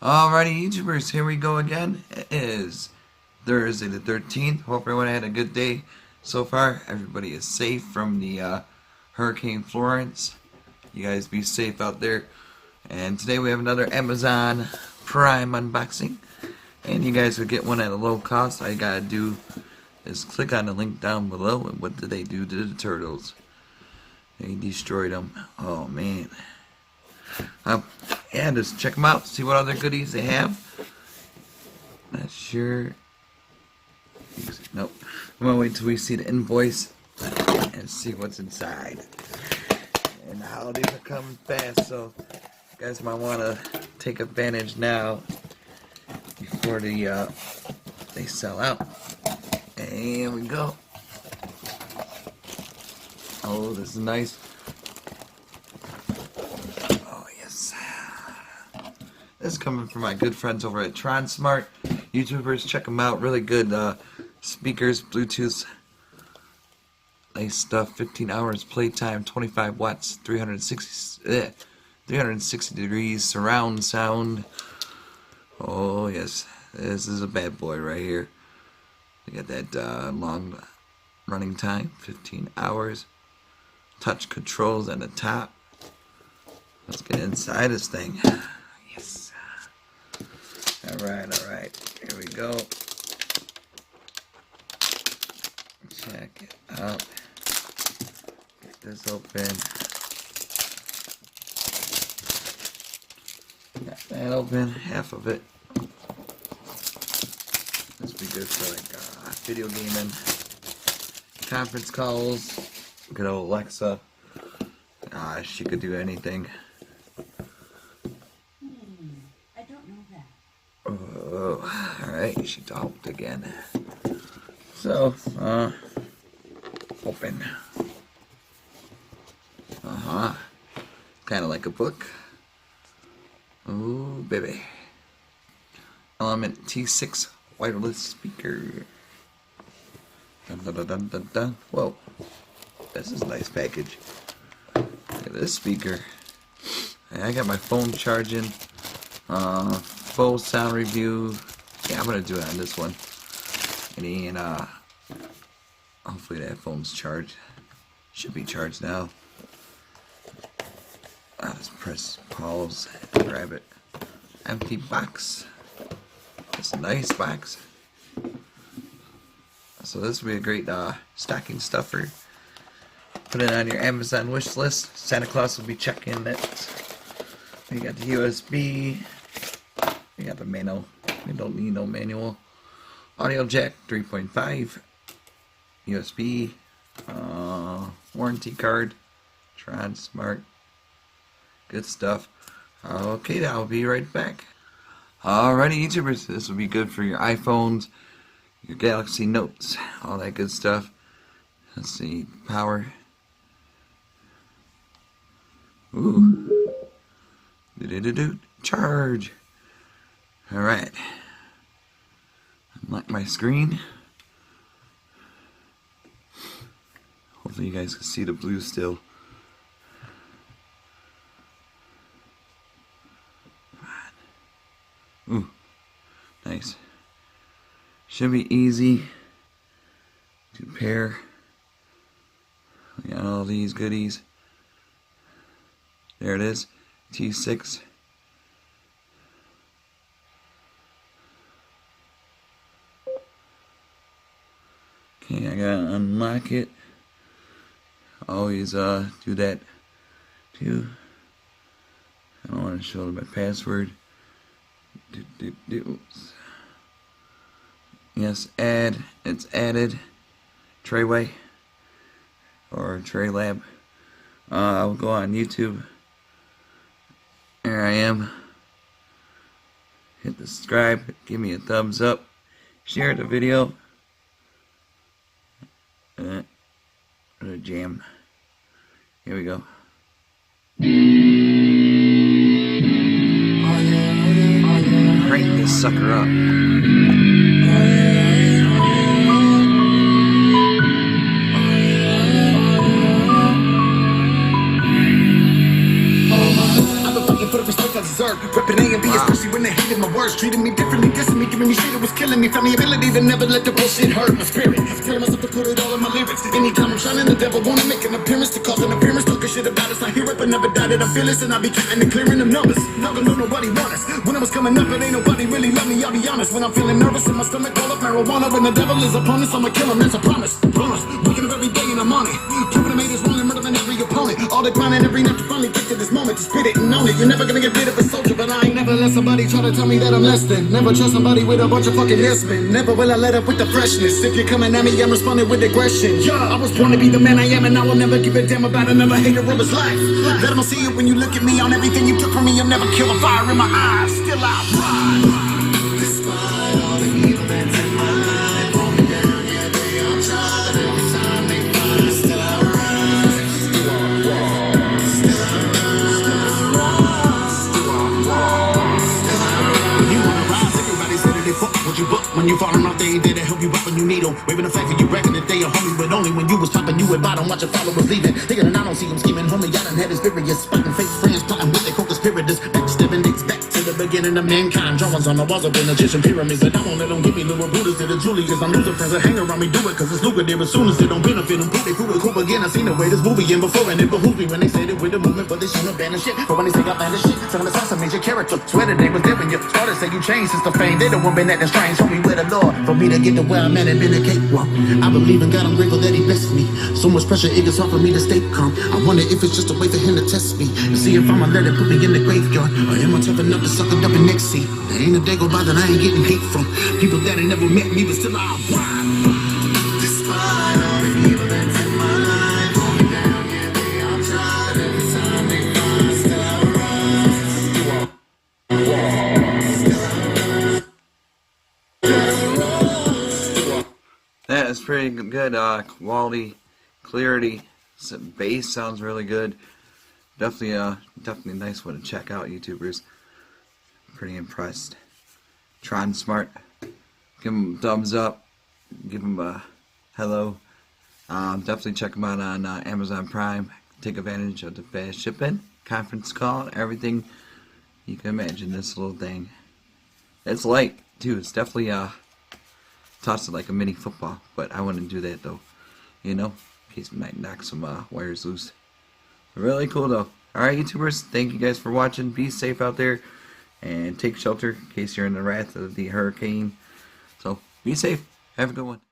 Alrighty, YouTubers, here we go again. It is Thursday the 13th. Hope everyone had a good day so far. Everybody is safe from the Hurricane Florence. You guys be safe out there. And today we have another Amazon Prime unboxing. And you guys will get one at a low cost. All you gotta do is click on the link down below. And what did they do to the turtles? They destroyed them. Oh, man. Yeah, just check them out, see what other goodies they have. Not sure. Nope. I'm gonna wait till we see the invoice and see what's inside. And the holidays are coming fast, so you guys might want to take advantage now before they sell out. And here we go. Oh, this is nice. This is coming from my good friends over at Tronsmart. YouTubers, check them out. Really good speakers, Bluetooth, nice stuff. 15 hours playtime, 25 watts, 360 degrees surround sound. Oh yes, this is a bad boy right here. You got that long running time, 15 hours. Touch controls at the top. Let's get inside this thing. Yes. Alright, here we go. Check it out. Get this open. Got that open, half of it. This will be good for like video gaming, conference calls. Good old Alexa. She could do anything. Oh, alright, she talked again. So, open. Kind of like a book. Ooh, baby. Element T6 wireless speaker. Dun, dun, dun, dun, dun, dun. Whoa. This is a nice package. Look at this speaker. I got my phone charging. Full sound review. Yeah, I'm gonna do it on this one. And hopefully that phone's charged. Should be charged now. I'll just press pause and grab it. Empty box. It's a nice box. So this would be a great stocking stuffer. Put it on your Amazon wish list. Santa Claus will be checking it. You got the USB. You got the manual. You don't need no manual. Audio jack 3.5. USB. Warranty card. Tronsmart. Good stuff. Okay, I'll be right back. Alrighty, YouTubers. This will be good for your iPhones, your Galaxy Notes, all that good stuff. Let's see. Power. Ooh. Charge. Alright. Unlock my screen. Hopefully you guys can see the blue still. Ooh. Nice. Should be easy to pair. We got all these goodies. There it is. T6. Okay, I gotta unlock it. Always do that too. I don't want to show my password. Yes, add. It's added. Trayway or Tray Lab. I'll go on YouTube. There I am. Hit the subscribe. Give me a thumbs up. Share the video. What a jam. Here we go. Crank this sucker up. Wow. when they hated my words, treated me differently, dissing me, giving me shit, it was killing me. Found the ability to never let the bullshit hurt my spirit. Telling myself to put it all in my lyrics. Anytime I'm shining, the devil wanna make an appearance, to cause an appearance, talking shit about us. I hear it, but never doubt it. I feel it, and I be counting and clearing them numbers. Never knew nobody want us. When I was coming up, it ain't nobody really love me. I'll be honest. When I'm feeling nervous in my stomach, all up marijuana. When the devil is upon us, I'ma kill him. That's a promise. Promise. Waking up every day and I'm on it. Proving I made this wrong and murdering every opponent. All the grinding every night to finally get to this moment to spit it and own it. You're never gonna get rid of a soldier, but I ain't never let somebody try to tell me that I'm less than. Never trust somebody with a bunch of fucking yes men. Never will I let up with the freshness. If you're coming at me, I'm responding with aggression. Yeah, I was born to be the man I am, and I will never give a damn about another hater of his life. Let them see it when you look at me. On everything you took from me, you'll never kill a fire in my eyes. Still I ride. Despite all the evil that's in my life, pull me down, yeah, they all tried. Every time they find, still I rise. Still I rise. Still I rise. Still I rise. Still I rise. When you wanna rise, everybody said that they fuck with you, but when you falling off, they ain't there to help you up when you need them. Waving the flag for you, bragging that they a homie, but only when you was popping, you at bottom, watching followers leaving. Thinking that I don't see them scheming, homie, y'all done had this furious, spotting fake friends, plotting with their co-conspirators, backstabbing dicks back to the beginning of mankind. Drawings on the walls of an Egyptian pyramids, and I won't let them give me little Buddhas to the Julius. I'm losing friends that hang around me, do it cause it's lucrative. As soon as it don't benefit them, put they prove it cool again. I seen the way this movie in before, and it behooves me when they say it with the movement, but they shouldn't abandon shit. But when they say I abandon shit, tell them it's awesome, major character. Swear that they was there when you started, say you changed since the fame. They the one been acting strange, told me where the Lord, for me to get to where I'm at and been a cakewalk. I believe in God, I'm grateful that he blessed me. So much pressure, it gets hard for me to stay calm. I wonder if it's just a way for him to test me, and see if I'ma let it put me in the graveyard, or am I tough enough to suck it up and next see? There ain't a day go by that I ain't getting hate from people that ain't never met me, but still I ride. Despite all the evil that's in my life, pull me down, yeah, they all tried. Every time they find, still I rise. That is pretty good quality, clarity. Bass sounds really good. Definitely a nice one to check out, YouTubers. Pretty impressed. Tronsmart, give him a thumbs up. Give him a hello. Definitely check him out on Amazon Prime. Take advantage of the fast shipping, conference call, everything you can imagine. This little thing. It's light too. It's definitely toss it like a mini football, but I wouldn't do that though. You know, in case it might knock some wires loose. Really cool though. Alright, YouTubers, thank you guys for watching. Be safe out there and take shelter in case you're in the wrath of the hurricane. So be safe. Have a good one.